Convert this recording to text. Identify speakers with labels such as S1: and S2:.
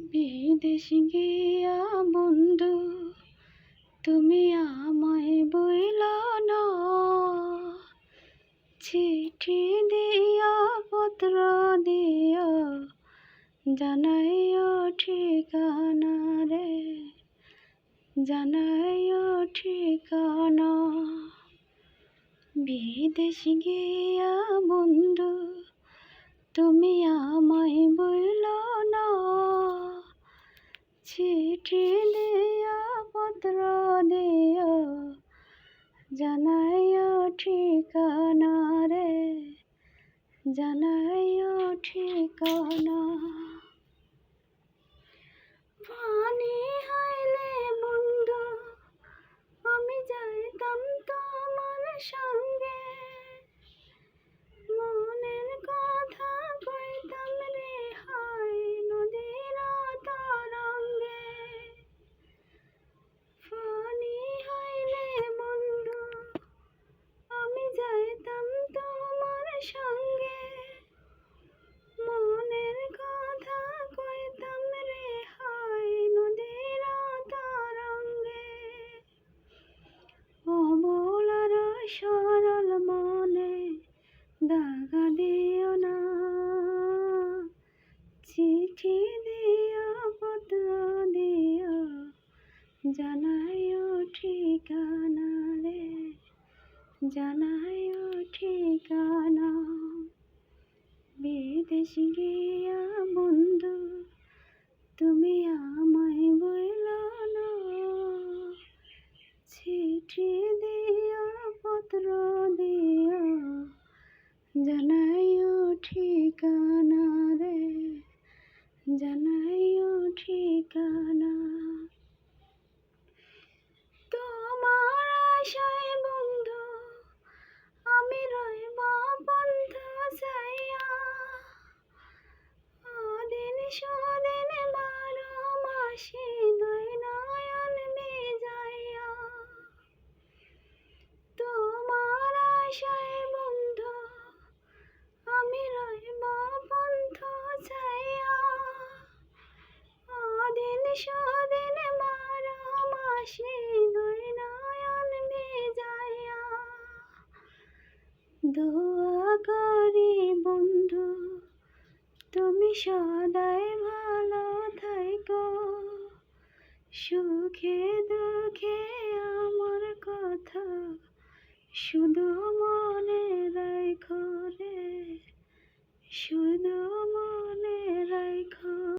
S1: বিদেশ গিয়া বন্ধু তুমি আমায় বইলা না, চিঠি দিয়া পত্র দিয়া জানাইও ঠিকানা রে, জানাইও ঠিকানা। বিদেশ গিয়া বন্ধু তুমি আমায় বইলা না, চিঠি দিয়া পত্র দিয়া জানাইও ঠিকানা রে, জানাইও ঠিকানা। পানি হাইলে বন্ধু আমি যাইতাম তোমার সঙ্গে, মনের কথা কইতাম রে হাই নদীর তরঙ্গে। পানি হাইলে বন্ধু আমি যাইতাম তোমার সঙ্গে, মনের কথা কইতাম রে হাই নদীর তরঙ্গে। অবলার সরল মনে দাগা দিও না, চিঠি দিয়া পত্র দিয়া জানাইও ঠিকানা রে, জানাইও ঠিকানা। বিদেশ গিয়া বন্ধু তুমি আমায় বইলা না, চিঠি দিয়া পত্র দিয়া জানাইও ঠিকানা রে, জানাইও ঠিকানা। তোমার আশায় বন্ধু আমি রইব বন্ধ চাইয়া, অদিন সদিন 12 মাসে দুই নয়ন ভিজাইয়া। তোমার আশায় বন্ধু আমি রইব বন্ধ চাইয়া, অদিন সদিন 12 মাসে দুই নয়ন ভিজাইয়া। দোয়া করি বন্ধু তুমি সদাই ভালো থাইকো, সুখে দুঃখে আমার কথা শুনো।